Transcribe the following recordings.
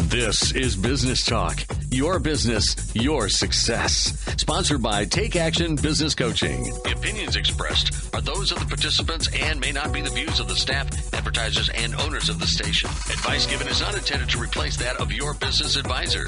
This is Business Talk, your business, your success. Sponsored by Take Action Business Coaching. The opinions expressed are those of the participants and may not be the views of the staff, advertisers, and owners of the station. Advice given is not intended to replace that of your business advisor.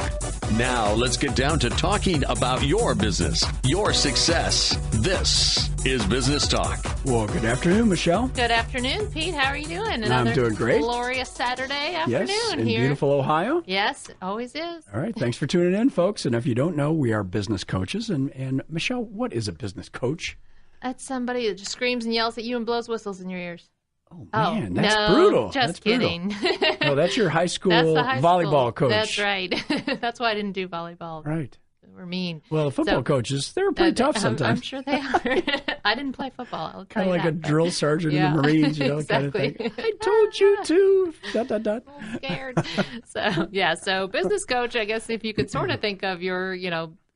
Now, let's get down to talking about your business, your success. This is Business Talk. Well, good afternoon, Michelle. Good afternoon, Pete. How are you doing? I'm doing great. Glorious Saturday afternoon yes, in here. Beautiful Ohio. Yes, it always is. All right. Thanks for tuning in, folks. And if you don't know, we are business coaches. And Michelle, what is a business coach? That's somebody that just screams and yells at you and blows whistles in your ears. Oh, man, that's no, brutal. Just that's kidding. Brutal. No, that's your high school high volleyball school. coach. That's right. That's why I didn't do volleyball. Right. We're mean. Well, football coaches, they're pretty tough sometimes. I'm sure they are. I didn't play football. I'll tell kind of like that, a drill sergeant in the Marines, exactly. kind of thing. I told you to. ... I'm scared. So business coach, I guess if you could sort of think of your,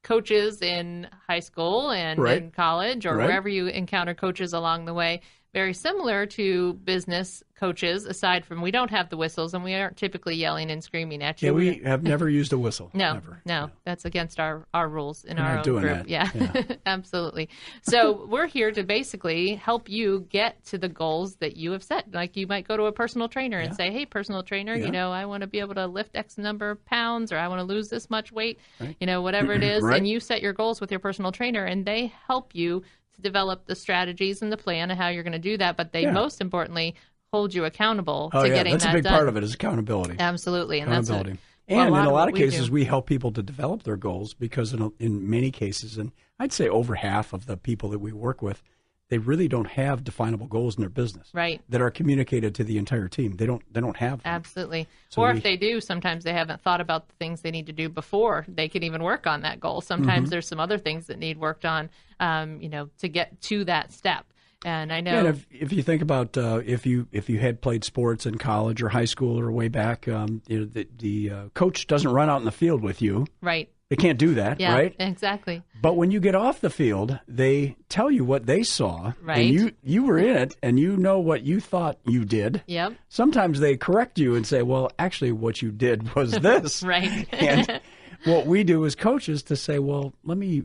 coaches in high school and in college or wherever you encounter coaches along the way, very similar to business coaches, aside from we don't have the whistles and we aren't typically yelling and screaming at you. Yeah, we have never used a whistle. No, Never. That's against our rules in We're our not own doing group. that. Yeah. Absolutely. So we're here to basically help you get to the goals that you have set. Like you might go to a personal trainer and say, hey, personal trainer, I want to be able to lift X number of pounds or I want to lose this much weight, whatever it is. Right. And you set your goals with your personal trainer and they help you to develop the strategies and the plan of how you're going to do that. But they most importantly hold you accountable to getting that done. That's a big part of it is accountability. Absolutely. And accountability. And in a lot of cases, we help people to develop their goals because in many cases, and I'd say over half of the people that we work with, they really don't have definable goals in their business that are communicated to the entire team. They don't have them. Absolutely. So if they do, sometimes they haven't thought about the things they need to do before they can even work on that goal. Sometimes there's some other things that need worked on, to get to that step. And I know. Yeah, and if you think about if you had played sports in college or high school or way back, the coach doesn't run out in the field with you. Right. They can't do that, right? Exactly. But when you get off the field, they tell you what they saw, right? And you were in it, and you know what you thought you did. Yep. Sometimes they correct you and say, well, actually what you did was this. Right. And what we do as coaches to say, well, let me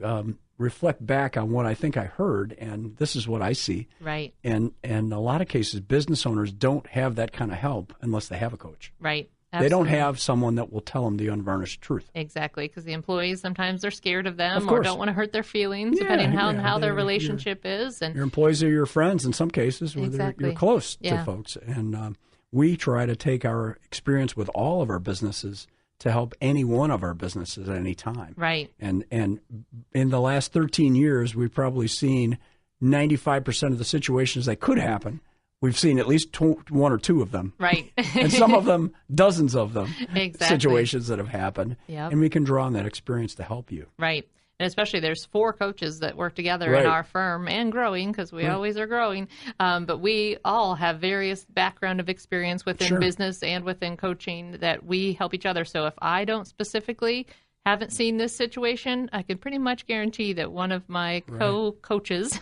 reflect back on what I think I heard, and this is what I see. Right. And in a lot of cases, business owners don't have that kind of help unless they have a coach. Right. Absolutely. They don't have someone that will tell them the unvarnished truth. Exactly, because the employees sometimes are scared of them or don't want to hurt their feelings, depending on how their relationship is. And your employees are your friends in some cases, where you're close to folks. And we try to take our experience with all of our businesses to help any one of our businesses at any time. Right. And in the last 13 years, we've probably seen 95% of the situations that could happen. We've seen at least one or two of them. Right. And some of them, dozens of them, exactly. situations that have happened. Yep. And we can draw on that experience to help you. Right. And especially there's 4 coaches that work together in our firm and growing because we always are growing. But we all have various background of experience within business and within coaching that we help each other. So if I don't specifically haven't seen this situation, I can pretty much guarantee that one of my co-coaches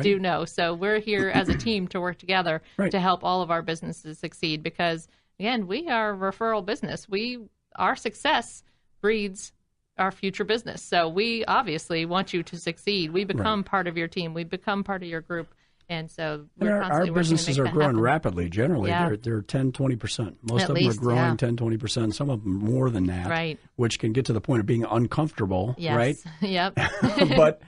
do know. So we're here as a team to work together to help all of our businesses succeed because, again, we are a referral business. Our success breeds our future business. So we obviously want you to succeed. We become part of your team. We become part of your group. And so we're constantly our businesses are growing rapidly. Generally, they're 10, 20%. Most At of least, them are growing 10, 20%. Some of them more than that, which can get to the point of being uncomfortable, right? Yep. But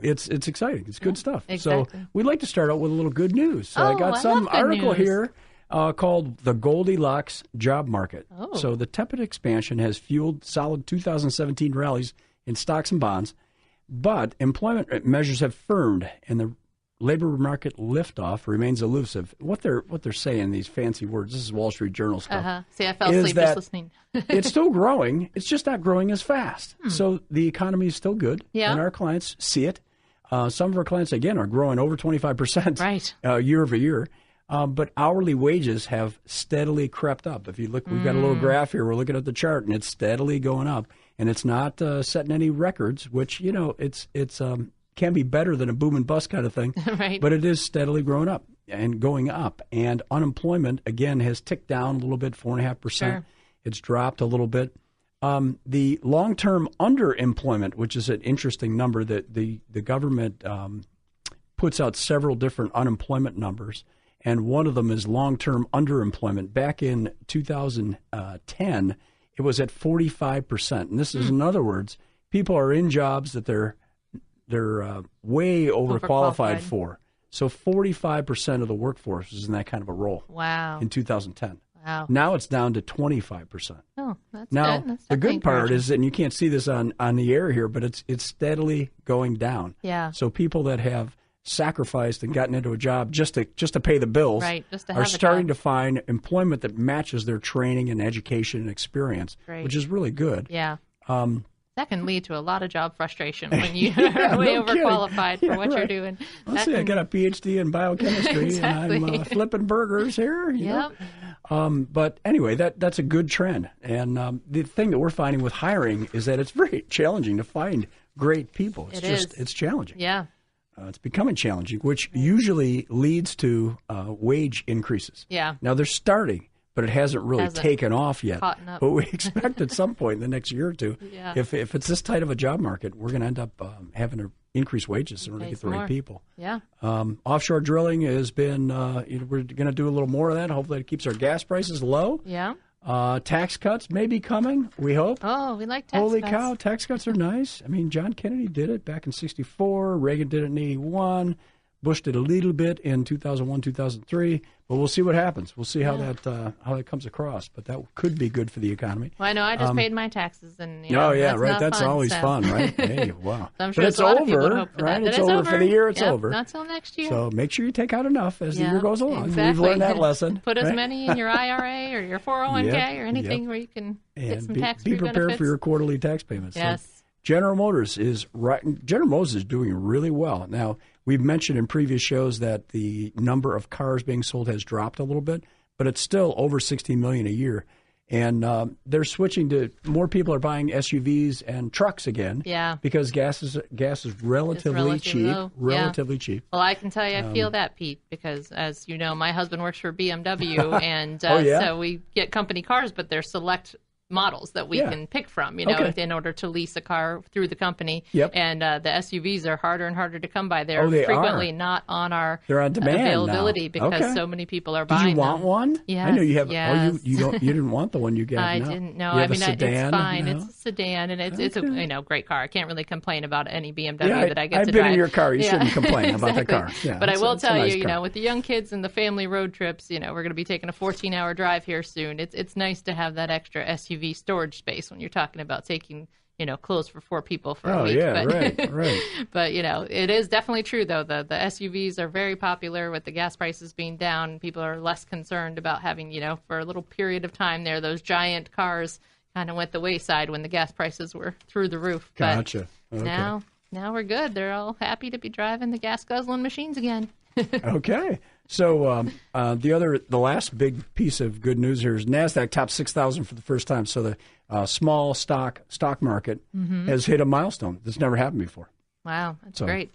it's exciting. It's good stuff. Exactly. So we'd like to start out with a little good news. So I got some article here called The Goldilocks Job Market. Oh. So the tepid expansion has fueled solid 2017 rallies in stocks and bonds, but employment measures have firmed, and the labor market liftoff remains elusive. What they're saying, these fancy words, this is Wall Street Journal stuff. See, I fell asleep just listening. It's still growing. It's just not growing as fast. So the economy is still good, and our clients see it. Some of our clients, again, are growing over 25% year over year. But hourly wages have steadily crept up. If you look, we've got a little graph here. We're looking at the chart, and it's steadily going up. And it's not setting any records, which, it's can be better than a boom and bust kind of thing. But it is steadily growing up and going up. And unemployment, again, has ticked down a little bit, 4.5%. It's dropped a little bit. The long-term underemployment, which is an interesting number that the government puts out several different unemployment numbers, and one of them is long-term underemployment. Back in 2010, it was at 45%. And this is, in other words, people are in jobs that they're way overqualified for. So 45% of the workforce is in that kind of a role. Wow. In 2010. Wow. Now it's down to 25%. Oh, that's now, good. That's the good part is, and you can't see this on the air here, but it's steadily going down. Yeah. So people that have sacrificed and gotten into a job just to pay the bills, right, just to have are starting to find employment that matches their training and education and experience, which is really good. Yeah. That can lead to a lot of job frustration when you are way overqualified for what you're doing. Let's see, I got a PhD in biochemistry exactly. and I'm flipping burgers here. Yep. But anyway, that's a good trend. And the thing that we're finding with hiring is that it's very challenging to find great people. It's challenging. Yeah. It's becoming challenging, which usually leads to wage increases. Yeah. Now they're starting, but it hasn't really taken off yet. But we expect at some point in the next year or two, if it's this tight of a job market, we're going to end up having to increase wages in order to get the right people. Yeah. Offshore drilling has been, we're going to do a little more of that. Hopefully it keeps our gas prices low. Yeah. Tax cuts may be coming, we hope. Oh, we like tax cuts. Holy cow, tax cuts are nice. I mean, John Kennedy did it back in 1964. Reagan did it in 1981. Bush did a little bit in 2001, 2003. But we'll see what happens. We'll see how that comes across. But that could be good for the economy. Well, I know I just paid my taxes. And That's fun, always fun, right? Hey, wow. So I'm sure but it's a lot over, of people would hope for right? that. It's over for the year. It's over. Not till next year. So make sure you take out enough as the year goes along. Exactly. We've learned that lesson. Put as many in your IRA or your 401k or anything where you can get some tax-free benefits. Be prepared for your quarterly tax payments. Yes. So General Motors is doing really well. Now, we've mentioned in previous shows that the number of cars being sold has dropped a little bit, but it's still over 16 million a year. And they're switching to more people are buying SUVs and trucks again. Yeah. Because gas is relatively cheap. Low. Relatively cheap. Well, I can tell you, I feel that, Pete, because as you know, my husband works for BMW, and so we get company cars, but they're select models that we can pick from, in order to lease a car through the company. Yep. And the SUVs are harder and harder to come by. They're they frequently not on our They're on demand availability now. because so many people are buying them. Did you want one? Yes. I know you have. Yes. You didn't want the one you got. I now. didn't know. You have I mean, a sedan, it's fine. no? It's a sedan, and it's a great car. I can't really complain about any BMW that I get I've to been drive. In your car. You shouldn't complain exactly. about the car. Yeah, but I will tell nice you, car. with the young kids and the family road trips, we're going to be taking a 14-hour drive here soon. It's nice to have that extra SUV storage space when you're talking about taking clothes for 4 people for a week. Yeah, right. But it is definitely true though. The SUVs are very popular with the gas prices being down. People are less concerned about having for a little period of time there. Those giant cars kind of went the wayside when the gas prices were through the roof. Gotcha. But now we're good. They're all happy to be driving the gas guzzling machines again. Okay. So the last big piece of good news here is NASDAQ topped 6,000 for the first time. So the small stock market has hit a milestone. This never happened before. Wow, that's great.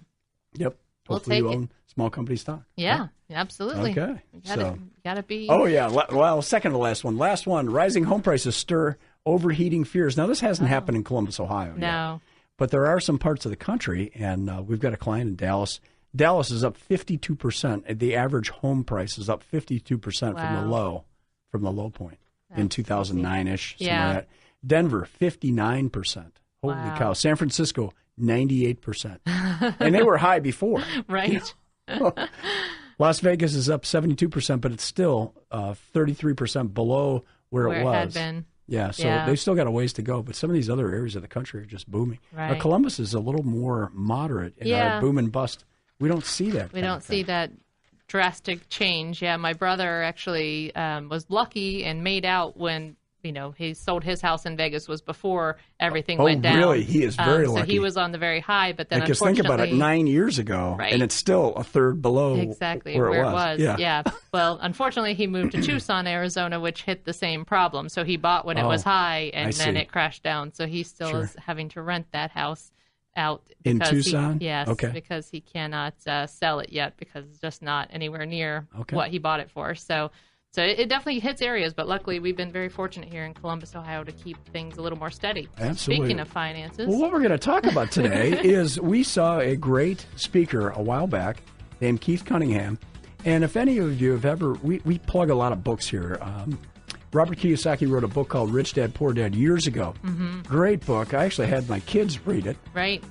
Yep. Hopefully you own small company stock. Yeah, absolutely. Okay. You gotta be. Oh yeah. Well, second to last one. Last one. Rising home prices stir overheating fears. Now this hasn't happened in Columbus, Ohio. No. Yet, but there are some parts of the country, and we've got a client in Dallas. Dallas is up 52%. The average home price is up 52% from the low point in 2009-ish. Yeah. Like that. Denver, 59%. Holy cow. San Francisco, 98%. And they were high before. Right. Las Vegas is up 72%, but it's still 33% below where it was. Had been. Yeah, so they've still got a ways to go, but some of these other areas of the country are just booming. Right. Columbus is a little more moderate in our boom and bust. We don't see that. We don't see that drastic change. Yeah, my brother actually was lucky and made out when he sold his house in Vegas was before everything went down. Oh, really? He is very lucky. So he was on the very high, but then because unfortunately, think about it, 9 years ago, and it's still a third below where it was. Yeah. Well, unfortunately, he moved to Tucson, Arizona, which hit the same problem. So he bought when it was high, and then it crashed down. So he still is having to rent that house out in Tucson. Because he cannot sell it yet because it's just not anywhere near what he bought it for. So So it definitely hits areas, but luckily we've been very fortunate here in Columbus, Ohio, to keep things a little more steady. Absolutely. Speaking of finances. Well, what we're going to talk about today is we saw a great speaker a while back named Keith Cunningham. And if any of you have ever, we plug a lot of books here. Robert Kiyosaki wrote a book called Rich Dad, Poor Dad years ago. Mm-hmm. Great book. I actually had my kids read it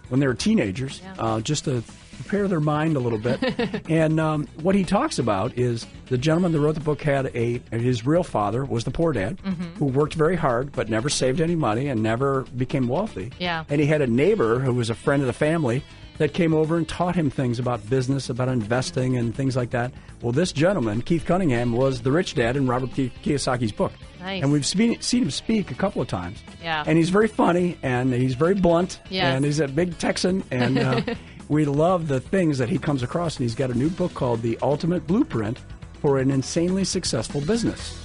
when they were teenagers, just to prepare their mind a little bit. And what he talks about is the gentleman that wrote the book had his real father was the poor dad, who worked very hard but never saved any money and never became wealthy. Yeah. And he had a neighbor who was a friend of the family that came over and taught him things about business, about investing and things like that. Well, this gentleman, Keith Cunningham, was the rich dad in Robert Kiyosaki's book. Nice. And we've seen him speak a couple of times. Yeah. And he's very funny, and he's very blunt, and he's a big Texan, and we love the things that he comes across. And he's got a new book called The Ultimate Blueprint for an Insanely Successful Business.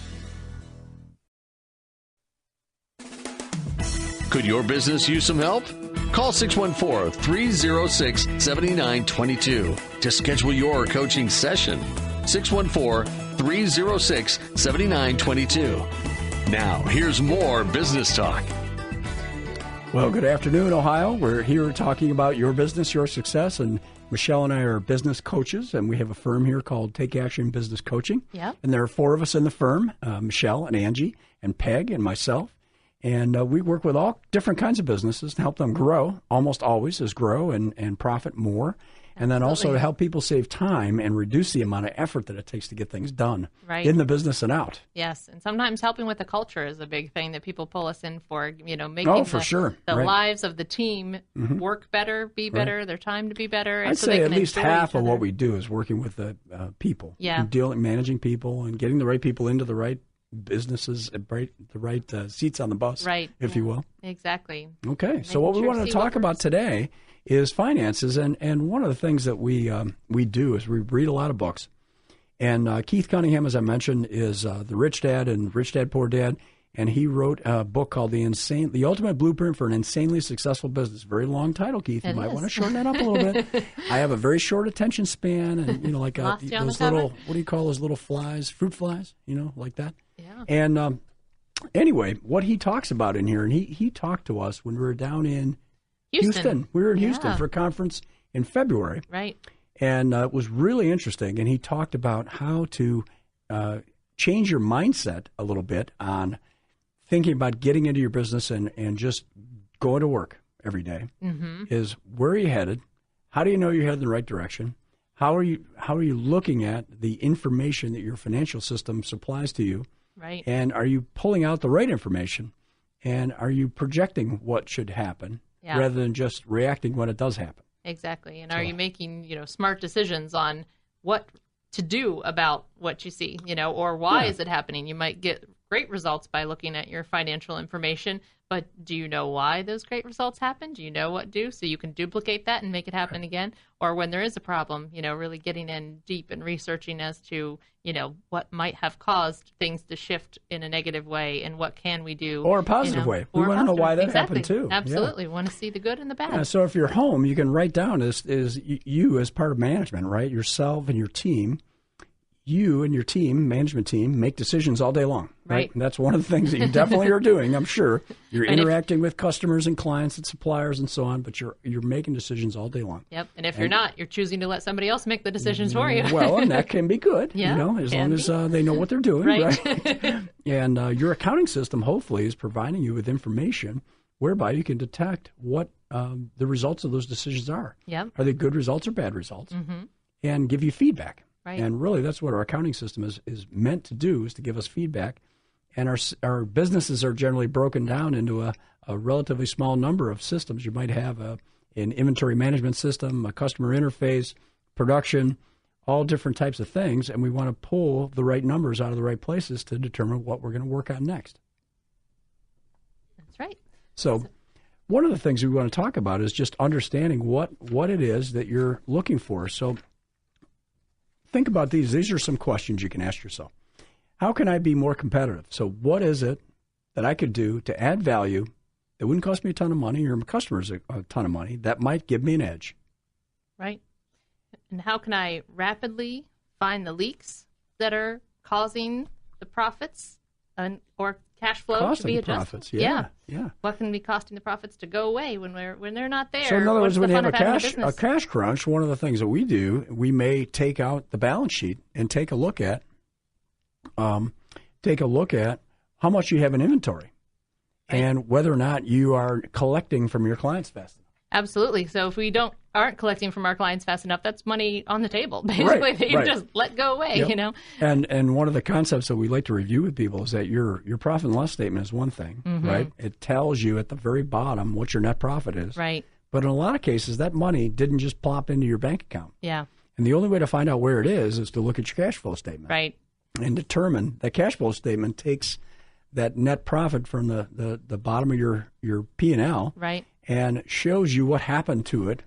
Could your business use some help? Call 614-306-7922 to schedule your coaching session. 614-306-7922. Now, here's more business talk. Well, good afternoon, Ohio. We're here talking about your business, your success, and Michelle and I are business coaches, and we have a firm here called Take Action Business Coaching. Yep. And there are 4 of us in the firm, Michelle and Angie and Peg and myself. And we work with all different kinds of businesses to help them grow, almost always is grow and profit more. And then also to help people save time and reduce the amount of effort that it takes to get things done in the business and out. Yes, and sometimes helping with the culture is a big thing that people pull us in for, making the lives of the team work better, be better, their time to be better. I'd say at least half of what we do is working with the people, managing people and getting the right people into the right businesses, the right seats on the bus, if you will. Exactly. Okay, so what we want to talk about today is finances, and one of the things that we do is we read a lot of books. And Keith Cunningham, as I mentioned, is the Rich Dad and Rich Dad, Poor Dad, and he wrote a book called The Ultimate Blueprint for an Insanely Successful Business. Very long title, Keith. You might want to shorten that up a little bit. I have a very short attention span, and like those little, what do you call those little flies? Fruit flies, like that. Yeah. And anyway, what he talks about in here, and he talked to us when we were down in Houston. We were in Houston for a conference in February. Right. And it was really interesting. And he talked about how to change your mindset a little bit on thinking about getting into your business and just going to work every day. Mm-hmm. Is where are you headed? How do you know you're headed in the right direction? How are you looking at the information that your financial system supplies to you? Right. And are you pulling out the right information? And are you projecting what should happen rather than just reacting when it does happen? Exactly. And are you making, smart decisions on what to do about what you see, or why is it happening? You might get great results by looking at your financial information, but do you know why those great results happen? Do you know what to do so you can duplicate that and make it happen again? Or when there is a problem, really getting in deep and researching as to, what might have caused things to shift in a negative way and what can we do? Or a positive way. We want to know why that happened too. Absolutely. We want to see the good and the bad. So if you're home, you can write down is you as part of management, right? Yourself and your team. You and your team, management team, make decisions all day long, right? And that's one of the things that you definitely are doing, I'm sure. You're interacting with customers and clients and suppliers and so on, but you're making decisions all day long. Yep, and if you're not, you're choosing to let somebody else make the decisions for you. Well, and that can be good, as long as they know what they're doing, right? And your accounting system, hopefully, is providing you with information whereby you can detect what the results of those decisions are. Yep. Are they good results or bad results? Mm-hmm. And give you feedback. Right. And really, that's what our accounting system is meant to do, is to give us feedback. And our businesses are generally broken down into a relatively small number of systems. You might have an inventory management system, a customer interface, production, all different types of things. And we want to pull the right numbers out of the right places to determine what we're going to work on next. That's right. So one of the things we want to talk about is just understanding what it is that you're looking for. So think about these. These are some questions you can ask yourself. How can I be more competitive? So what is it that I could do to add value that wouldn't cost me a ton of money or my customers a ton of money that might give me an edge? Right. And how can I rapidly find the leaks that are causing the profits or cash flow costing to be adjusted? Profits, yeah. What can be costing the profits to go away when they're not there? So in other words, when you have a cash crunch, one of the things that we do, we may take out the balance sheet and take a look at how much you have in inventory, and whether or not you are collecting from your clients fast enough. Absolutely. So if we aren't collecting from our clients fast enough, that's money on the table. Basically, they just let go away. Yep. And one of the concepts that we like to review with people is that your profit and loss statement is one thing, right? It tells you at the very bottom what your net profit is. Right. But in a lot of cases, that money didn't just plop into your bank account. Yeah. And the only way to find out where it is to look at your cash flow statement. Right. And determine that cash flow statement takes that net profit from the bottom of your P&L. Right. And shows you what happened to it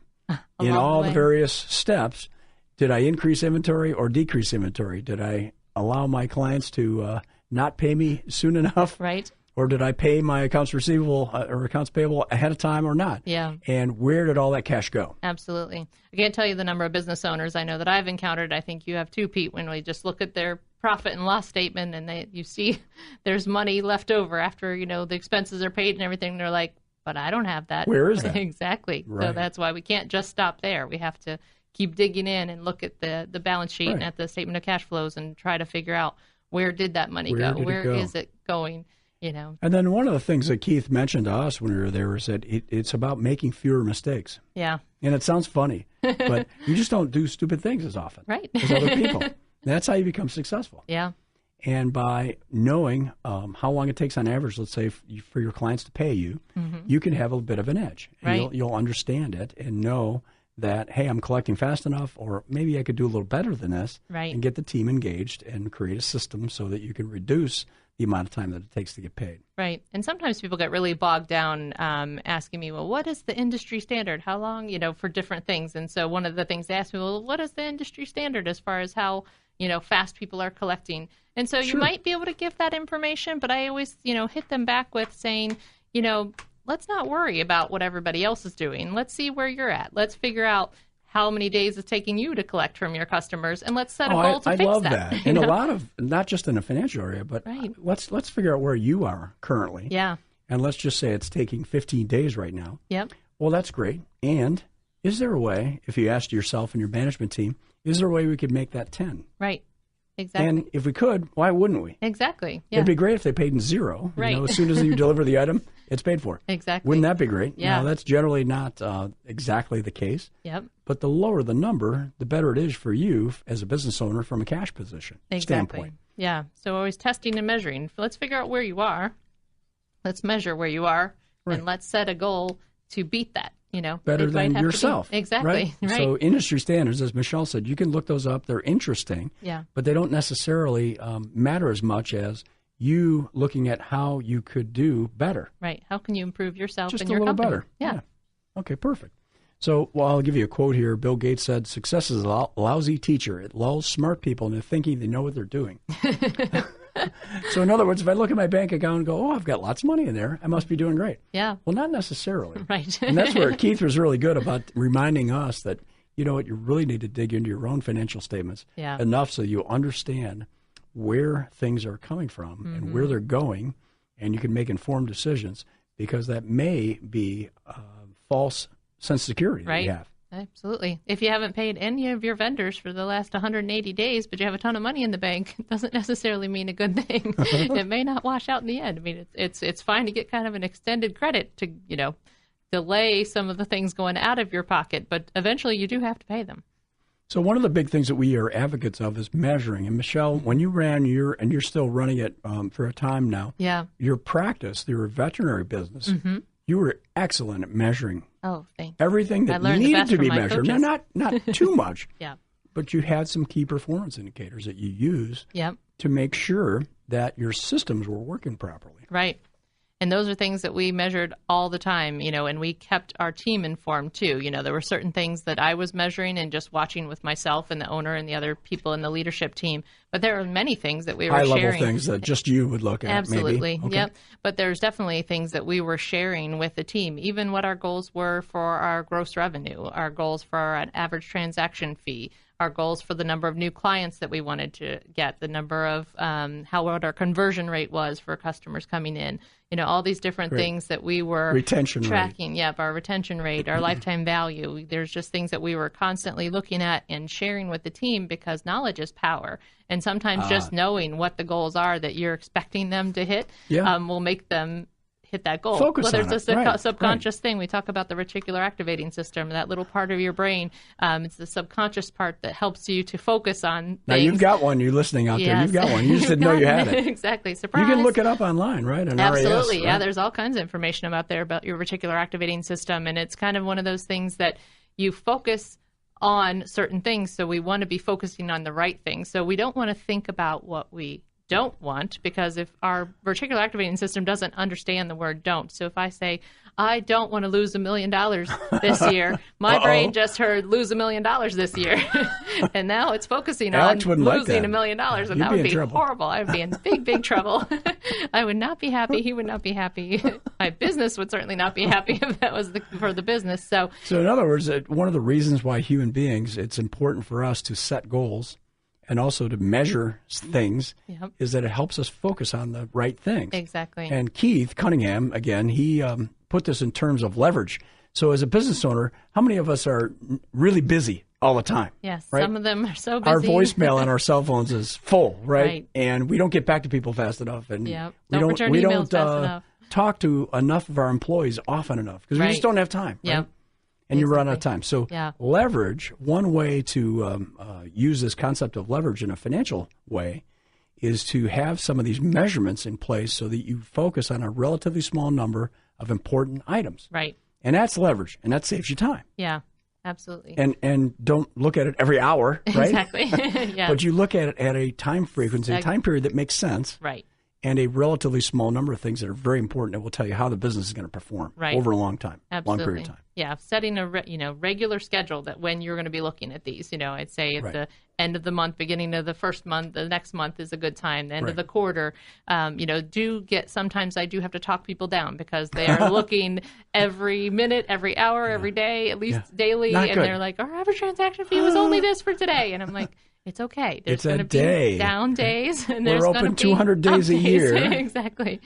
in all the various steps. Did I increase inventory or decrease inventory? Did I allow my clients to not pay me soon enough? Right. Or did I pay my accounts receivable or accounts payable ahead of time or not? Yeah. And where did all that cash go? Absolutely. I can't tell you the number of business owners I know that I've encountered. I think you have too, Pete, when we just look at their profit and loss statement and you see there's money left over after, the expenses are paid and everything. They're like, but I don't have that. Where is that? Exactly. Right. So that's why we can't just stop there. We have to keep digging in and look at the balance sheet and at the statement of cash flows and try to figure out where did that money go? Where is it going? And then one of the things that Keith mentioned to us when we were there is that it's about making fewer mistakes. Yeah. And it sounds funny, but you just don't do stupid things as often as other people. That's how you become successful. Yeah. And by knowing how long it takes on average, let's say, for your clients to pay you, you can have a bit of an edge. And you'll understand it and know that, hey, I'm collecting fast enough, or maybe I could do a little better than this, and get the team engaged and create a system so that you can reduce the amount of time that it takes to get paid. Right. And sometimes people get really bogged down asking me, well, what is the industry standard? How long, for different things? And so one of the things they ask me, well, what is the industry standard as far as how fast people are collecting? And so you might be able to give that information, but I always, hit them back with saying, let's not worry about what everybody else is doing. Let's see where you're at. Let's figure out how many days it's taking you to collect from your customers, and let's set a goal to fix that. I love that. And a lot of, not just in the financial area, but let's figure out where you are currently. Yeah. And let's just say it's taking 15 days right now. Yep. Well, that's great. And is there a way, if you asked yourself and your management team, is there a way we could make that 10? Right. Exactly. And if we could, why wouldn't we? Exactly. Yeah. It'd be great if they paid in zero. Right. As soon as you deliver the item, it's paid for. Exactly. Wouldn't that be great? Yeah. Now, that's generally not exactly the case. Yep. But the lower the number, the better it is for you as a business owner from a cash position standpoint. Yeah. So always testing and measuring. Let's figure out where you are. Let's measure where you are. And let's set a goal to beat that. Better than yourself. Exactly. Right? So industry standards, as Michelle said, you can look those up. They're interesting. Yeah. But they don't necessarily matter as much as you looking at how you could do better. Right. How can you improve yourself and your company? Just a little better. Yeah. Okay, perfect. So, I'll give you a quote here. Bill Gates said, "Success is a lousy teacher. It lulls smart people into thinking they know what they're doing." So in other words, if I look at my bank account and go, I've got lots of money in there, I must be doing great. Yeah. Well, not necessarily. Right. And that's where Keith was really good about reminding us that, you really need to dig into your own financial statements enough so you understand where things are coming from and where they're going, and you can make informed decisions, because that may be false sense of security that you have. Absolutely. If you haven't paid any of your vendors for the last 180 days, but you have a ton of money in the bank, it doesn't necessarily mean a good thing. It may not wash out in the end. I mean, it's fine to get kind of an extended credit to, delay some of the things going out of your pocket, but eventually you do have to pay them. So one of the big things that we are advocates of is measuring. And Michelle, when you ran and you're still running it for a time now, your practice, your veterinary business, you were excellent at measuring everything that needed to be measured. Now, not too much, but you had some key performance indicators that you use to make sure that your systems were working properly. Right. And those are things that we measured all the time, and we kept our team informed too. There were certain things that I was measuring and just watching with myself and the owner and the other people in the leadership team. But there are many things that we were sharing. High-level things that just you would look at, Absolutely. maybe. Okay. Yep. But there's definitely things that we were sharing with the team, even what our goals were for our gross revenue, our goals for our average transaction fee, our goals for the number of new clients that we wanted to get, the number of what our conversion rate was for customers coming in, all these different things that we were tracking. Yep, our retention rate, our lifetime value. There's just things that we were constantly looking at and sharing with the team, because knowledge is power. And sometimes just knowing what the goals are that you're expecting them to hit will make them hit that goal. Focus on it's a subconscious thing. We talk about the reticular activating system, that little part of your brain. It's the subconscious part that helps you to focus on things. Now, you've got one. You're listening out there. You've got one. You just didn't know you had it. Exactly. Surprise. You can look it up online, right? Absolutely. RAS, yeah, there's all kinds of information about there about your reticular activating system. And it's kind of one of those things that you focus on certain things. So we want to be focusing on the right things. So we don't want to think about what we don't want, because if our reticular activating system doesn't understand the word don't. So if I say, I don't want to lose $1 million this year, my brain just heard lose $1 million this year. And now it's focusing on losing $1 million. And that would be horrible. I would be in big trouble. I would not be happy. He would not be happy. My business would certainly not be happy if that was for the business. So in other words, one of the reasons why human beings, it's important for us to set goals and also to measure things is that it helps us focus on the right things. Exactly. And Keith Cunningham, again, he put this in terms of leverage. So as a business owner, how many of us are really busy all the time? Yes, right? Some of them are so busy. Our voicemail on our cell phones is full, right? And we don't get back to people fast enough. And we don't return emails fast enough. Talk to enough of our employees often enough, because we just don't have time. Right? And you run out of time. So leverage, one way to use this concept of leverage in a financial way is to have some of these measurements in place so that you focus on a relatively small number of important items. Right. And that's leverage, and that saves you time. Yeah, absolutely. And don't look at it every hour, right? Exactly. But you look at it at a time frequency, a time period that makes sense. Right. And a relatively small number of things that are very important that will tell you how the business is going to perform over a long time, long period of time. Yeah, setting a regular schedule that when you're going to be looking at these. I'd say at the end of the month, beginning of the first month, the next month is a good time. The end of the quarter, sometimes I do have to talk people down, because they are looking every minute, every hour, every day, at least daily, and they're like, our average transaction fee was only this for today, and I'm like, it's okay. There's going to be down days, and there's going to be open 200 days a year. Exactly.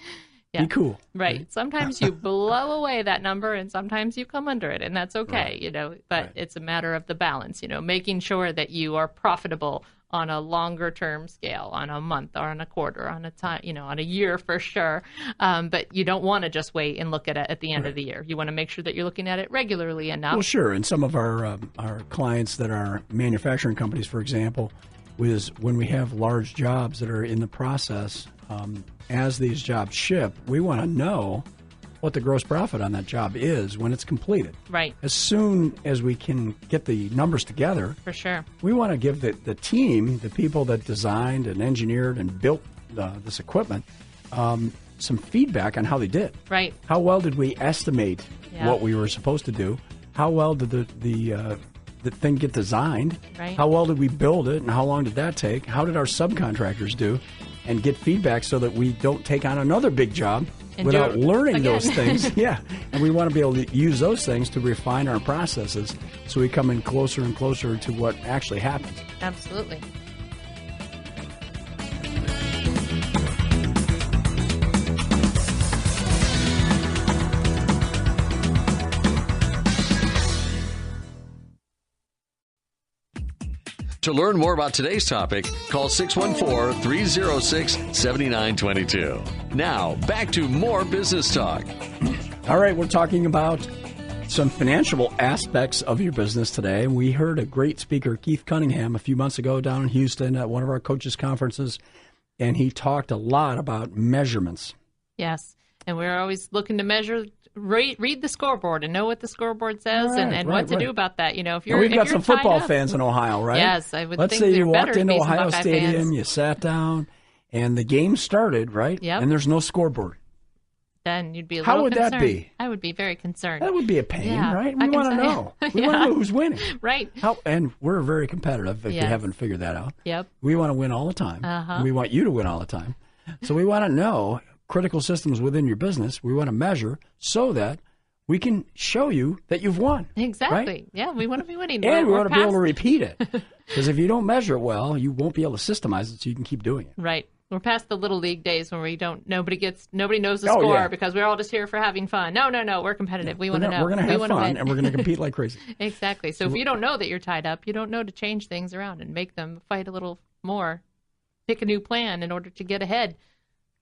Yeah. Be cool. Right. Sometimes you blow away that number, and sometimes you come under it, and that's okay. But it's a matter of the balance. Making sure that you are profitable on a longer term scale, on a month or on a quarter, on a time, on a year for sure. But you don't want to just wait and look at it at the end of the year. You want to make sure that you're looking at it regularly enough. Well, sure. And some of our clients that are manufacturing companies, for example, is when we have large jobs that are in the process, as these jobs ship, we want to know what the gross profit on that job is when it's completed. Right. As soon as we can get the numbers together, for sure, we want to give the team, the people that designed and engineered and built this equipment, some feedback on how they did. Right. How well did we estimate what we were supposed to do? How well did the thing get designed? Right. How well did we build it, and how long did that take? How did our subcontractors do? And get feedback so that we don't take on another big job without learning those things. And we want to be able to use those things to refine our processes so we come in closer and closer to what actually happens. Absolutely. To learn more about today's topic, call 614-306-7922. Now, back to more business talk. All right, we're talking about some financial aspects of your business today. We heard a great speaker, Keith Cunningham, a few months ago down in Houston at one of our coaches' conferences, and he talked a lot about measurements. Yes, and we're always looking to measure. Read the scoreboard and know what the scoreboard says and what to do about that. If you're we've got some football fans in Ohio, right? Yes, I would. Let's think say you walked into Ohio Stadium, fans. You sat down, and the game started, right? Yep. And there's no scoreboard. Then you'd be a How little would concerned. that be? I would be very concerned. That would be a pain, right? We want to know. We want to know who's winning. Right. And we're very competitive if you haven't figured that out. Yep. We want to win all the time. We want you to win all the time. So we want to know critical systems within your business. We want to measure so that we can show you that you've won. Exactly. Right? Yeah, we want to be winning. And we want to be able to repeat it. Because if you don't measure it well, you won't be able to systemize it so you can keep doing it. Right. We're past the little league days when nobody knows the score because we're all just here for having fun. No, we're competitive. We want to know. We're going to have fun and we're going to compete like crazy. Exactly. So if you don't know that you're tied up, you don't know to change things around and make them fight a little more. Pick a new plan in order to get ahead.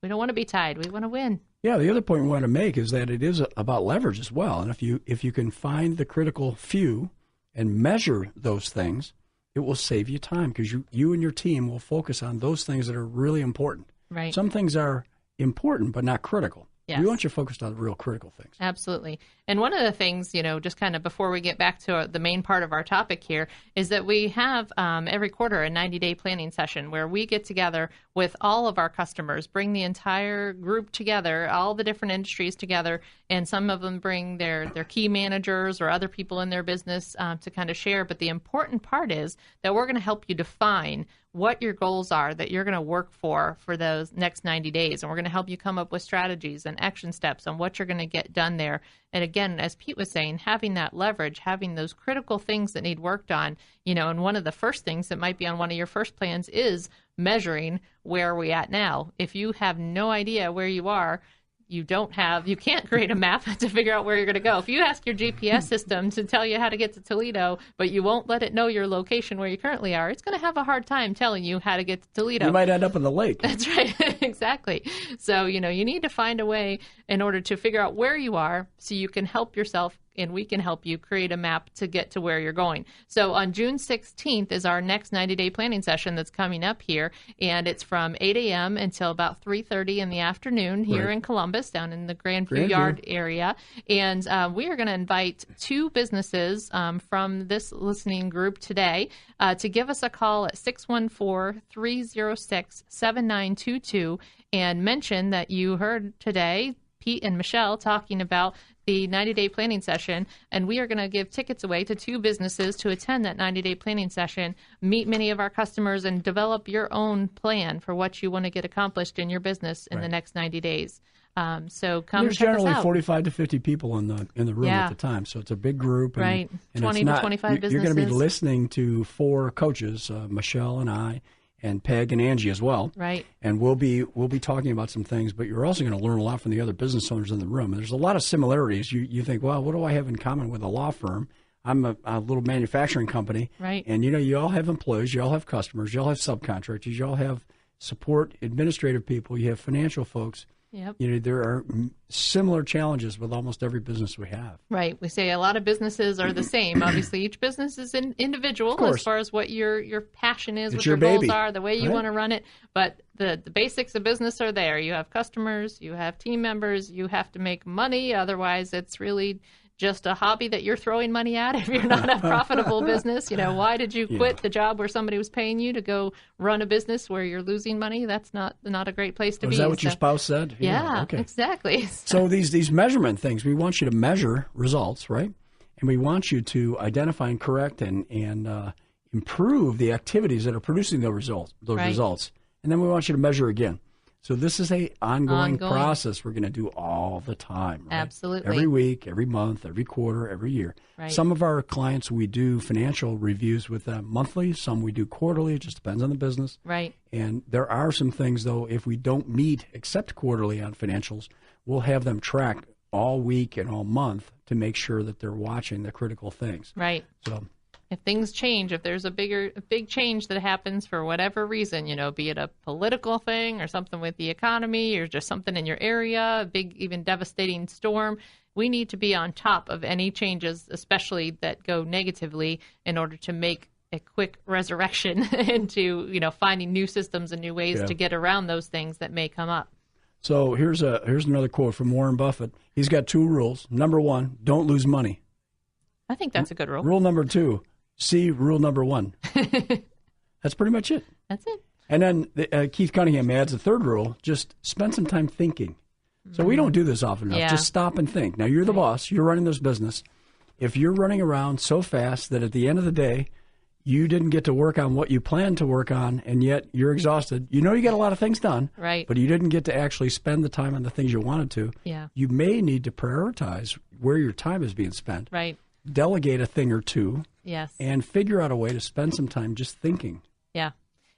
We don't want to be tied. We want to win. Yeah, the other point we want to make is that it is about leverage as well. And if you can find the critical few and measure those things, it will save you time because you and your team will focus on those things that are really important. Right. Some things are important but not critical. Yes. We want you focused on the real critical things. Absolutely. And one of the things, just kind of before we get back to the main part of our topic here, is that we have every quarter a 90-day planning session where we get together with all of our customers, bring the entire group together, all the different industries together, and some of them bring their key managers or other people in their business to kind of share. But the important part is that we're going to help you define what your goals are that you're going to work for those next 90 days. And we're going to help you come up with strategies and action steps on what you're going to get done there. And again, as Pete was saying, having that leverage, having those critical things that need worked on, and one of the first things that might be on one of your first plans is measuring where are we at now. If you have no idea where you are, you can't create a map to figure out where you're going to go. If you ask your GPS system to tell you how to get to Toledo, but you won't let it know your location where you currently are, it's going to have a hard time telling you how to get to Toledo. You might end up in the lake. That's right. Exactly. So, you need to find a way in order to figure out where you are so you can help yourself and we can help you create a map to get to where you're going. So on June 16th is our next 90-day planning session that's coming up here, and it's from 8 a.m. until about 3:30 in the afternoon here in Columbus, down in the Grandview Yard area. And we are going to invite 2 businesses from this listening group today to give us a call at 614-306-7922 and mention that you heard today Pete and Michelle talking about the 90-day planning session, and we are going to give tickets away to 2 businesses to attend that 90-day planning session, meet many of our customers, and develop your own plan for what you want to get accomplished in your business in the next 90 days. So come There's check generally us out. 45 to 50 people in the room at the time, so it's a big group. And, and 20 to 25 businesses. You're going to be listening to 4 coaches, Michelle and I, and Peg and Angie as well. Right. And we'll be talking about some things, but you're also going to learn a lot from the other business owners in the room. And there's a lot of similarities. You think, well, what do I have in common with a law firm? I'm a little manufacturing company. Right. And, you all have employees, you all have customers, you all have subcontractors, you all have support, administrative people, you have financial folks. Yep. There are similar challenges with almost every business we have. Right. We say a lot of businesses are the same. Obviously, each business is individual as far as what your passion is, what your goals are, the way you want to run it. But the basics of business are there. You have customers, you have team members, you have to make money. Otherwise, it's really just a hobby that you're throwing money at if you're not a profitable business. Why did you quit the job where somebody was paying you to go run a business where you're losing money? That's not a great place to be. Is that what your spouse said? Yeah, okay. Exactly. So these measurement things, we want you to measure results, right? And we want you to identify and correct and improve the activities that are producing those results. And then we want you to measure again. So this is a ongoing process we're going to do all the time. Right? Absolutely. Every week, every month, every quarter, every year. Right. Some of our clients, we do financial reviews with them monthly. Some we do quarterly. It just depends on the business. Right. And there are some things, though, if we don't meet except quarterly on financials, we'll have them track all week and all month to make sure that they're watching the critical things. Right. So if things change, if there's a big change that happens for whatever reason, be it a political thing or something with the economy or just something in your area, a big, even devastating storm, we need to be on top of any changes, especially that go negatively, in order to make a quick resurrection into, finding new systems and new ways to get around those things that may come up. So here's another quote from Warren Buffett. He's got 2 rules. Number 1, don't lose money. I think that's a good rule. Rule number 2. See rule number 1. That's pretty much it. That's it. And then Keith Cunningham adds a 3rd rule, just spend some time thinking. So we don't do this often enough. Just stop and think. Now, you're the boss. You're running this business. If you're running around so fast that at the end of the day, you didn't get to work on what you planned to work on, and yet you're exhausted. You know you got a lot of things done, right? But you didn't get to actually spend the time on the things you wanted to. Yeah. You may need to prioritize where your time is being spent. Right. Delegate a thing or two. Yes. And figure out a way to spend some time just thinking. Yeah.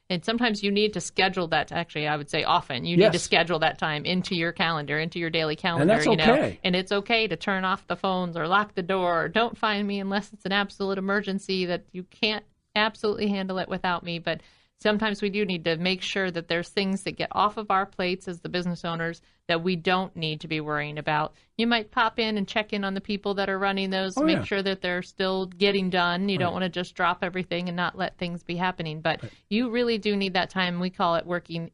And sometimes you need to schedule that. Actually, I would say often you need to schedule that time into your calendar, into your daily calendar. And that's okay. And it's okay to turn off the phones or lock the door. Or don't find me unless it's an absolute emergency that you can't absolutely handle it without me. But sometimes we do need to make sure that there's things that get off of our plates as the business owners that we don't need to be worrying about. You might pop in and check in on the people that are running those, make sure that they're still getting done. You don't want to just drop everything and not let things be happening. But you really do need that time. We call it working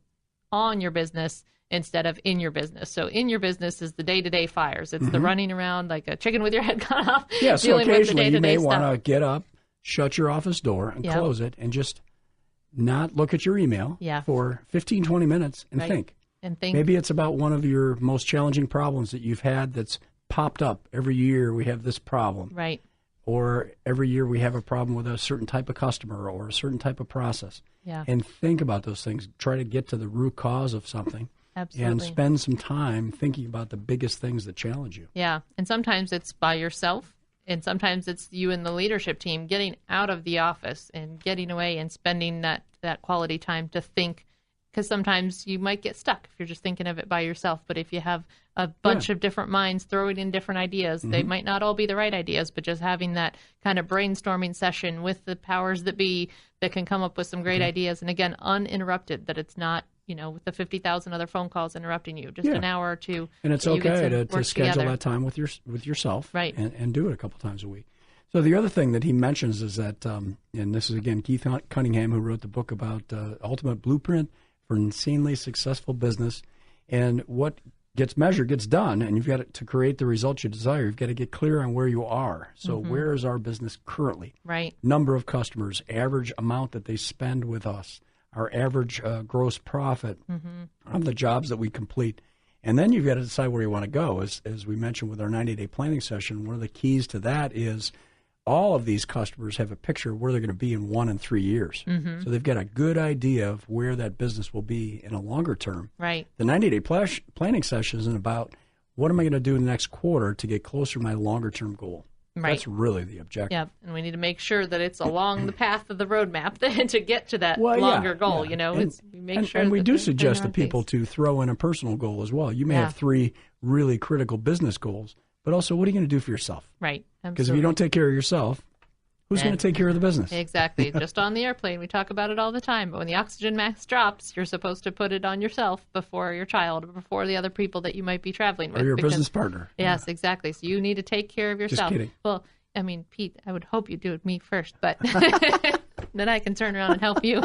on your business instead of in your business. So in your business is the day-to-day fires. It's the running around like a chicken with your head cut off. Yeah, so occasionally you may want to get up, shut your office door and close it, and just not look at your email for 15, 20 minutes and think. And think. Maybe it's about one of your most challenging problems that you've had that's popped up. Every year we have this problem. Right. Or every year we have a problem with a certain type of customer or a certain type of process. Yeah. And think about those things. Try to get to the root cause of something. Absolutely. And spend some time thinking about the biggest things that challenge you. Yeah. And sometimes it's by yourself. And sometimes it's you and the leadership team getting out of the office and getting away and spending that quality time to think. Because sometimes you might get stuck if you're just thinking of it by yourself. But if you have a bunch of different minds throwing in different ideas, they might not all be the right ideas, but just having that kind of brainstorming session with the powers that be that can come up with some great ideas. And again, uninterrupted, that it's not, with the 50,000 other phone calls interrupting you, just an hour or two. And it's okay to schedule that time with yourself and do it a couple times a week. So the other thing that he mentions is that, and this is, again, Keith Cunningham, who wrote the book about Ultimate Blueprint for an Insanely Successful Business. And what gets measured gets done, and you've got to create the results you desire. You've got to get clear on where you are. So where is our business currently? Right. Number of customers, average amount that they spend with us, our average gross profit on the jobs that we complete. And then you've got to decide where you want to go. As we mentioned with our 90-day planning session, one of the keys to that is all of these customers have a picture of where they're going to be in 1 and 3 years. So they've got a good idea of where that business will be in a longer term. Right. The 90-day planning session isn't about what am I going to do in the next quarter to get closer to my longer-term goal. Right. That's really the objective. Yep, and we need to make sure that it's along the path of the roadmap to get to that longer goal. And we do suggest to people to throw in a personal goal as well. You may have 3 really critical business goals, but also what are you going to do for yourself? Right. Because if you don't take care of yourself, who's going to take care of the business? Exactly. Just on the airplane, we talk about it all the time. But when the oxygen mask drops, you're supposed to put it on yourself before your child or before the other people that you might be traveling with. Or your business partner. Yes, exactly. So you need to take care of yourself. Just kidding. Well, I mean, Pete, I would hope you do it me first, but then I can turn around and help you.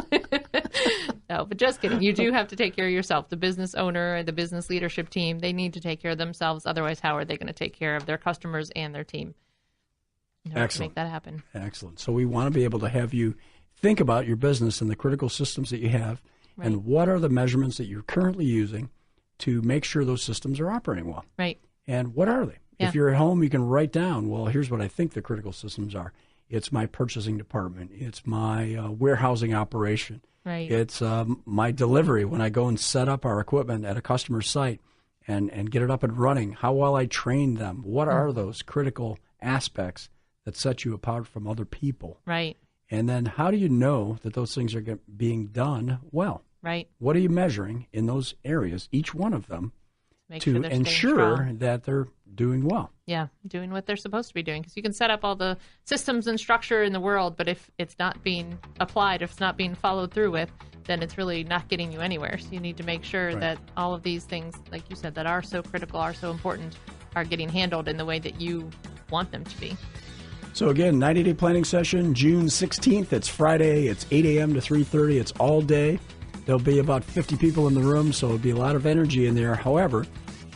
No, but just kidding. You do have to take care of yourself. The business owner and the business leadership team, they need to take care of themselves. Otherwise, how are they going to take care of their customers and their team? To make that happen. Excellent. So we want to be able to have you think about your business and the critical systems that you have and what are the measurements that you're currently using to make sure those systems are operating well. Right. And what are they? Yeah. If you're at home, you can write down, well, here's what I think the critical systems are. It's my purchasing department. It's my warehousing operation. Right. It's my delivery when I go and set up our equipment at a customer site and get it up and running. How well I train them. What are those critical aspects that set you apart from other people? Right. And then how do you know that those things are being done well? Right. What are you measuring in those areas, each one of them, to ensure that they're doing well? Yeah, doing what they're supposed to be doing. Because you can set up all the systems and structure in the world, but if it's not being applied, if it's not being followed through with, then it's really not getting you anywhere. So you need to make sure that all of these things, like you said, that are so critical, are so important, are getting handled in the way that you want them to be. So again, 90-day planning session, June 16th. It's Friday. It's 8 a.m. to 3:30. It's all day. There'll be about 50 people in the room, so it'll be a lot of energy in there. However,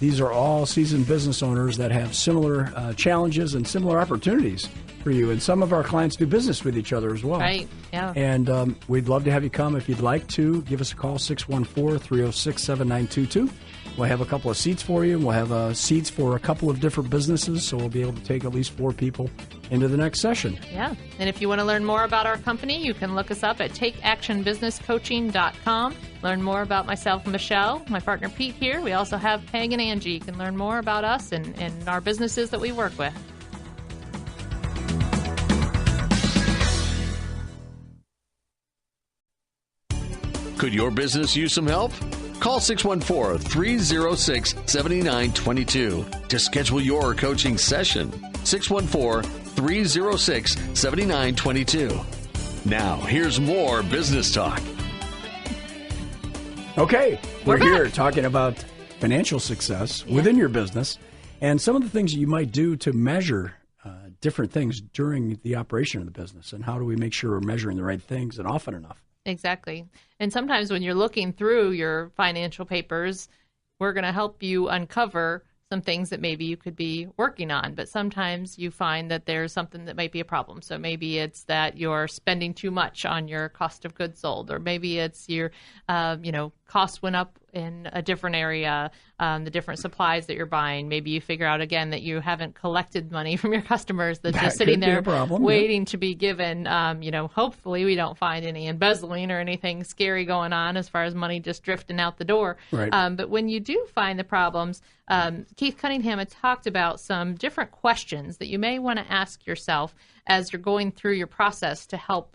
these are all seasoned business owners that have similar challenges and similar opportunities for you. And some of our clients do business with each other as well. Right, yeah. And we'd love to have you come. If you'd like to, give us a call, 614-306-7922. We'll have a couple of seats for you. We'll have seats for a couple of different businesses, so we'll be able to take at least 4 people into the next session. Yeah, and if you want to learn more about our company, you can look us up at takeactionbusinesscoaching.com. Learn more about myself and Michelle, my partner Pete here. We also have Peg and Angie. You can learn more about us and our businesses that we work with. Could your business use some help? Call 614-306-7922 to schedule your coaching session. 614-306-7922. Now, here's more business talk. Okay, we're here talking about financial success within your business and some of the things that you might do to measure different things during the operation of the business. And how do we make sure we're measuring the right things and often enough? Exactly. And sometimes when you're looking through your financial papers, we're going to help you uncover some things that maybe you could be working on. But sometimes you find that there's something that might be a problem. So maybe it's that you're spending too much on your cost of goods sold, or maybe it's your, cost went up in a different area, the different supplies that you're buying. Maybe you figure out again that you haven't collected money from your customers that's just sitting there waiting to be given. Hopefully we don't find any embezzling or anything scary going on as far as money just drifting out the door. Right. But when you do find the problems, Keith Cunningham had talked about some different questions that you may want to ask yourself as you're going through your process to help.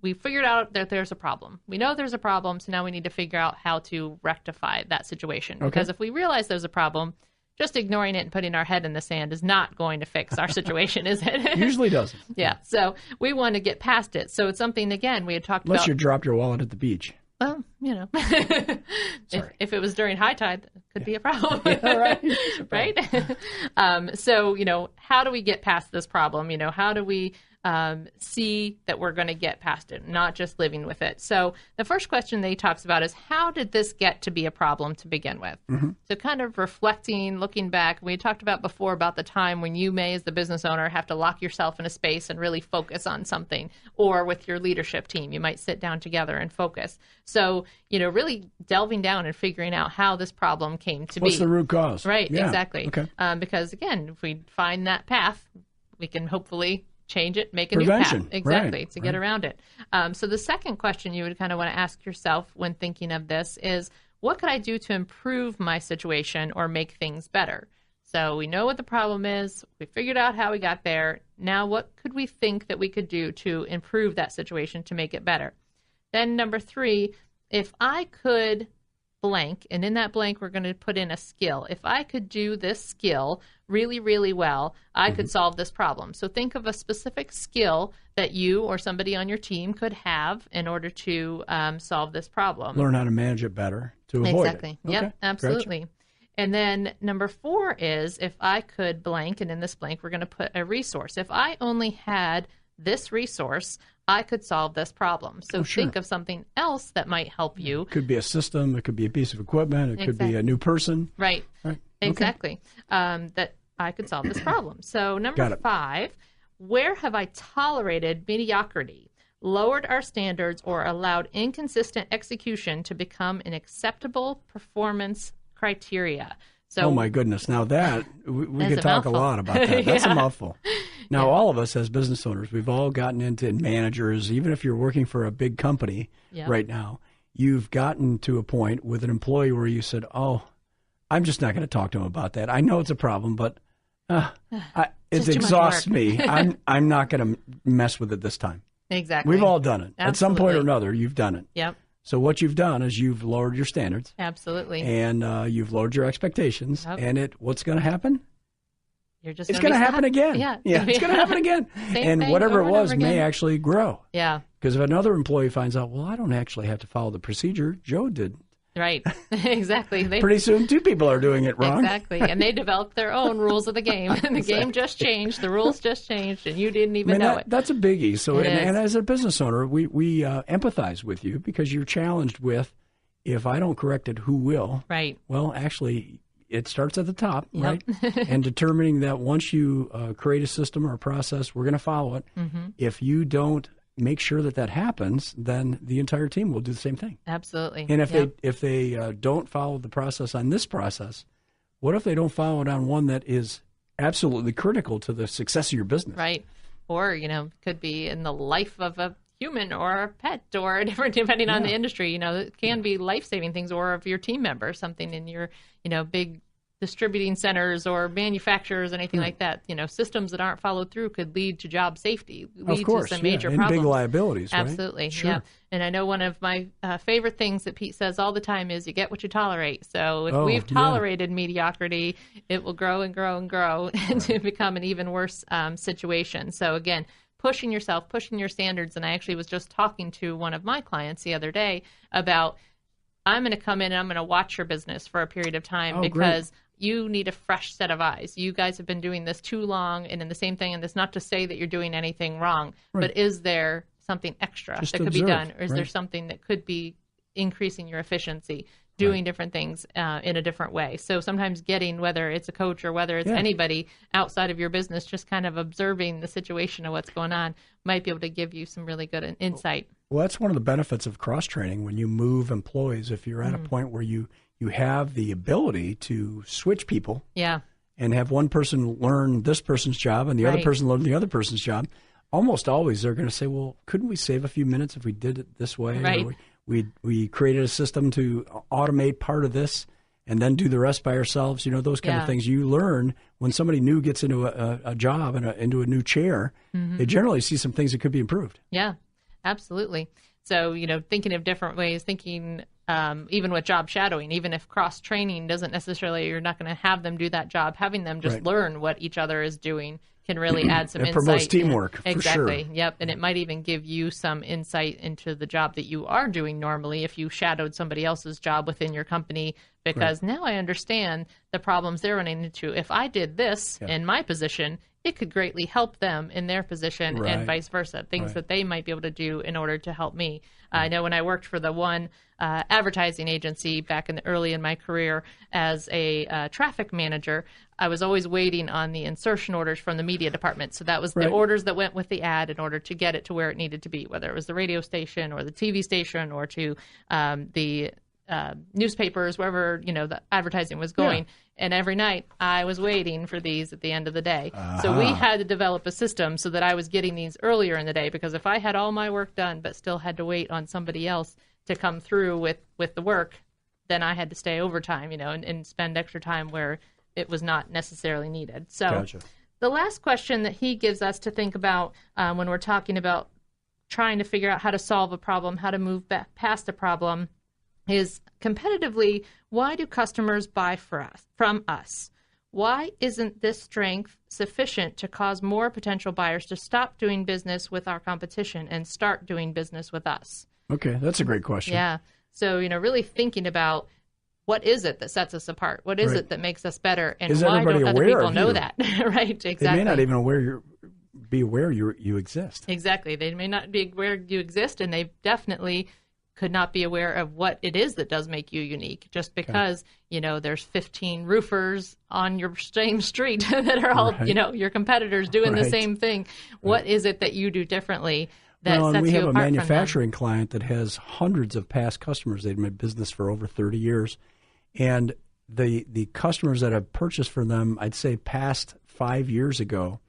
We figured out that there's a problem. We know there's a problem, so now we need to figure out how to rectify that situation. Okay. Because if we realize there's a problem, just ignoring it and putting our head in the sand is not going to fix our situation, is it? Usually doesn't. Yeah, so we want to get past it. So it's something, again, we had talked about. Unless you dropped your wallet at the beach. Well, if it was during high tide, it could be a problem. Right? So, how do we get past this problem? How do we see that we're going to get past it, not just living with it? So the first question that he talks about is, how did this get to be a problem to begin with? Mm-hmm. So kind of reflecting, looking back, we talked about before about the time when you may, as the business owner, have to lock yourself in a space and really focus on something, or with your leadership team, you might sit down together and focus. So, really delving down and figuring out how this problem came to be. What's the root cause? Right, yeah. Exactly. Okay. Because, again, if we find that path, we can hopefully change it, make a Prevention. new path. Exactly, right. to get around it. So the second question you would kind of want to ask yourself when thinking of this is, what could I do to improve my situation or make things better? So we know what the problem is. We figured out how we got there. Now what could we think that we could do to improve that situation to make it better? Then number 3, if I could blank, and in that blank we're going to put in a skill. If I could do this skill really, really well, I could solve this problem. So think of a specific skill that you or somebody on your team could have in order to solve this problem. Learn how to manage it better to avoid it. Exactly. Yep, absolutely. Gotcha. And then number 4 is, if I could blank, and in this blank we're going to put a resource. If I only had this resource, I could solve this problem. So think of something else that might help you. It could be a system. It could be a piece of equipment. It could be a new person. Right. Exactly. That I could solve this problem. So number 5, where have I tolerated mediocrity, lowered our standards, or allowed inconsistent execution to become an acceptable performance criteria? So, oh, my goodness. Now that, we could talk a lot about that. That's a mouthful. Now, all of us as business owners, we've all gotten into managers. Even if you're working for a big company right now, you've gotten to a point with an employee where you said, oh, I'm just not going to talk to him about that. I know it's a problem, but it exhausts me. I'm not going to mess with it this time. Exactly. We've all done it. Absolutely. At some point or another, you've done it. Yep. So what you've done is you've lowered your standards. Absolutely. And you've lowered your expectations. Yep. And what's going to happen? It's going to happen again. Yeah. It's going to happen again. And whatever it was may actually grow. Yeah. Because if another employee finds out, well, I don't actually have to follow the procedure, Joe did. Right. Exactly. Pretty soon 2 people are doing it wrong. Exactly. And they developed their own rules of the game. And the game just changed. The rules just changed. And you didn't even know it. That's a biggie. So, and as a business owner, we empathize with you because you're challenged with, if I don't correct it, who will? Right. Well, actually, it starts at the top, right? And determining that once you create a system or a process, we're going to follow it. Mm-hmm. If you don't make sure that happens, then the entire team will do the same thing. Absolutely. And if they don't follow the process on this process, what if they don't follow it on one that is absolutely critical to the success of your business? Right. Or, could be in the life of a human or a pet or different, depending on the industry. It can be life-saving things, or if your team member, something in your, big distributing centers or manufacturers, anything like that. Systems that aren't followed through could lead to job safety, lead to some major and problems. Big liabilities, right? Absolutely, Sure. yeah. And I know one of my favorite things that Pete says all the time is you get what you tolerate. So if we've tolerated mediocrity, it will grow and grow and grow to become an even worse situation. So again, pushing yourself, pushing your standards. And I actually was just talking to one of my clients the other day about, I'm going to come in and I'm going to watch your business for a period of time because you need a fresh set of eyes. You guys have been doing this too long and in the same thing. And it's not to say that you're doing anything wrong, but is there something extra that could be done? Or is there something that could be increasing your efficiency, doing different things in a different way? So sometimes getting, whether it's a coach or whether it's anybody outside of your business, just kind of observing the situation of what's going on might be able to give you some really good insight. Well, that's one of the benefits of cross-training when you move employees. If you're at a point where you have the ability to switch people and have one person learn this person's job and the other person learn the other person's job, almost always they're going to say, well, couldn't we save a few minutes if we did it this way? Right. Or we created a system to automate part of this and then do the rest by ourselves. Those kind of things you learn when somebody new gets into a job and into a new chair. They generally see some things that could be improved. Yeah, absolutely. So, thinking of different ways, thinking even with job shadowing, even if cross-training doesn't necessarily, you're not going to have them do that job, having them just learn what each other is doing can really add some insight. It promotes teamwork, for exactly. sure. Yep. And it might even give you some insight into the job that you are doing normally if you shadowed somebody else's job within your company, because now I understand the problems they're running into. If I did this in my position, it could greatly help them in their position and vice versa, things that they might be able to do in order to help me. I know when I worked for the one advertising agency back early in my career as a traffic manager, I was always waiting on the insertion orders from the media department. So that was the orders that went with the ad in order to get it to where it needed to be, whether it was the radio station or the TV station or to the newspapers, wherever the advertising was going. And every night I was waiting for these at the end of the day. So we had to develop a system so that I was getting these earlier in the day, because if I had all my work done but still had to wait on somebody else to come through with the work, then I had to stay overtime, and spend extra time where it was not necessarily needed. So the last question that he gives us to think about when we're talking about trying to figure out how to solve a problem, how to move back past a problem, is competitively, why do customers buy from us? Why isn't this strength sufficient to cause more potential buyers to stop doing business with our competition and start doing business with us? Okay, that's a great question. Yeah. So, really thinking about what is it that sets us apart? What is it that makes us better? And why don't other people know that? Right, exactly. They may not even be aware you exist. Exactly. They may not be aware you exist, and they definitely could not be aware of what it is that does make you unique, just because, there's 15 roofers on your same street that are all, your competitors doing the same thing. What is it that you do differently that sets you apart from them? We have a manufacturing client that has hundreds of past customers. They've been in business for over 30 years. And the customers that have purchased from them, I'd say past 5 years ago,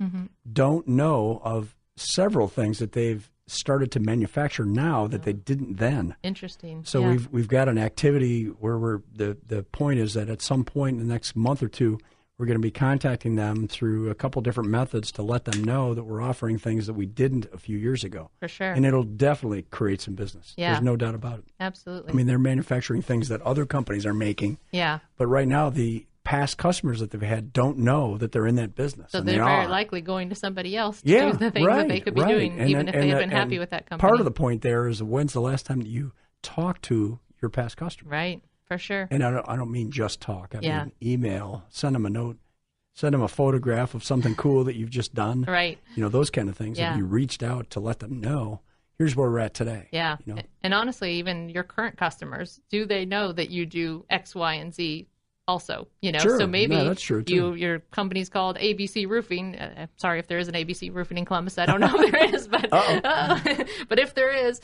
don't know of several things that they've started to manufacture now that they didn't then. Interesting. So we've got an activity where the point is that at some point in the next month or two, we're going to be contacting them through a couple different methods to let them know that we're offering things that we didn't a few years ago. For sure. And it'll definitely create some business. Yeah. There's no doubt about it. Absolutely. I mean, they're manufacturing things that other companies are making. Yeah. But right now, the past customers that they've had don't know that they're in that business. So they're very likely going to somebody else to do the things that they could be doing, even if they have been happy with that company. Part of the point there is, when's the last time that you talked to your past customer? Right, for sure. And I don't mean just talk. I mean email, send them a note, send them a photograph of something cool that you've just done. Right. Those kind of things. Have you reached out to let them know, here's where we're at today? Yeah. And honestly, even your current customers, do they know that you do X, Y, and Z also, Sure. So maybe that's true too. your company's called ABC Roofing. Sorry if there is an ABC Roofing in Columbus. I don't know if there is, but but if there is,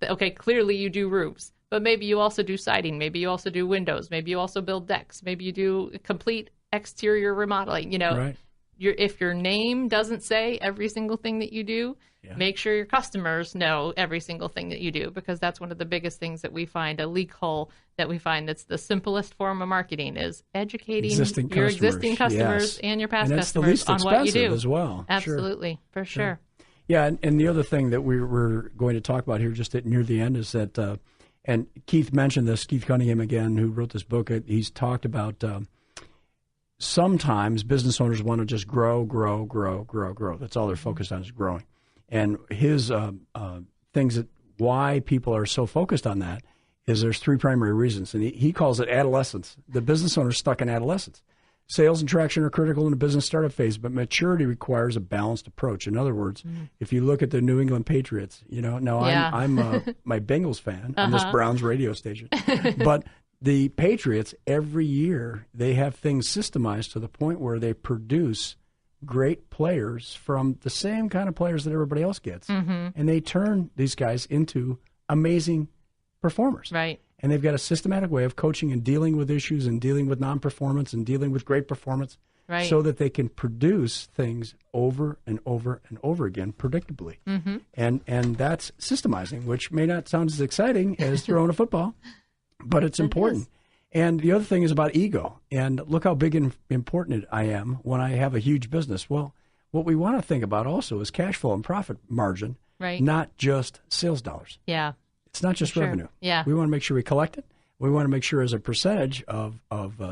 okay, clearly you do roofs, but maybe you also do siding. Maybe you also do windows. Maybe you also build decks. Maybe you do complete exterior remodeling. Right. If your name doesn't say every single thing that you do, make sure your customers know every single thing that you do, because that's one of the biggest things that we find, a leak hole that we find that's the simplest form of marketing, is educating your existing customers and your past customers on what you do. As well. Absolutely, for sure. Yeah, and the other thing that we're going to talk about here just near the end is that, and Keith mentioned this, Keith Cunningham again, who wrote this book, he's talked about sometimes business owners want to just grow. That's all they're focused on, is growing. And his things that why people are so focused on that is there's three primary reasons. And he calls it adolescence. The business owner is stuck in adolescence. Sales and traction are critical in the business startup phase, but maturity requires a balanced approach. In other words, if you look at the New England Patriots, I'm my Bengals fan on this Browns radio station. But the Patriots, every year, they have things systemized to the point where they produce great players from the same kind of players that everybody else gets. And they turn these guys into amazing performers. Right. And they've got a systematic way of coaching and dealing with issues and dealing with non-performance and dealing with great performance, so that they can produce things over and over and over again predictably. And that's systemizing, which may not sound as exciting as throwing a football, but it's important. And the other thing is about ego. And look how big and important I am when I have a huge business. Well, what we want to think about also is cash flow and profit margin, not just sales dollars. Yeah. It's not just revenue. Yeah. We want to make sure we collect it. We want to make sure as a percentage of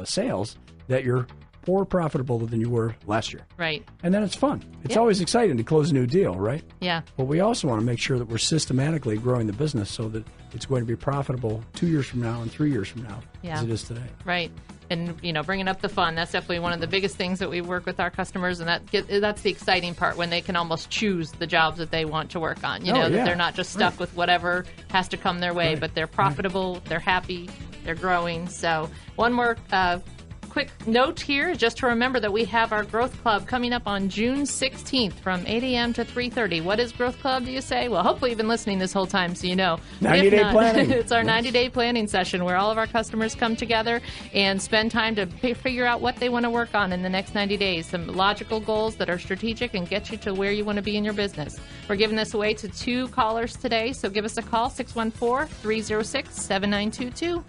sales that you're more profitable than you were last year. Right. And then it's fun. It's always exciting to close a new deal, right? Yeah. But we also want to make sure that we're systematically growing the business so that it's going to be profitable 2 years from now and 3 years from now as it is today. Right. And, bringing up the fun, that's definitely one of the biggest things that we work with our customers, and that's the exciting part, when they can almost choose the jobs that they want to work on, that they're not just stuck with whatever has to come their way, but they're profitable, they're happy, they're growing. So one more quick note here, just to remember that we have our Growth Club coming up on June 16th from 8 a.m. to 3:30. What is Growth Club, do you say? Well, hopefully you've been listening this whole time, so you know. 90-day planning. It's our 90-day planning session where all of our customers come together and spend time to figure out what they want to work on in the next 90 days. Some logical goals that are strategic and get you to where you want to be in your business. We're giving this away to 2 callers today, so give us a call, 614-306-7922.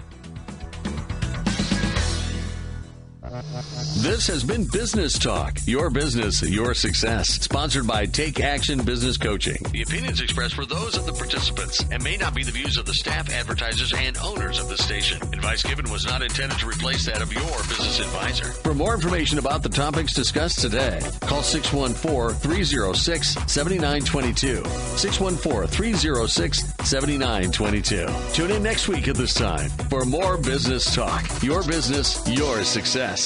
This has been Business Talk, your business, your success. Sponsored by Take Action Business Coaching. The opinions expressed were those of the participants and may not be the views of the staff, advertisers, and owners of the station. Advice given was not intended to replace that of your business advisor. For more information about the topics discussed today, call 614-306-7922. 614-306-7922. Tune in next week at this time for more Business Talk, your business, your success.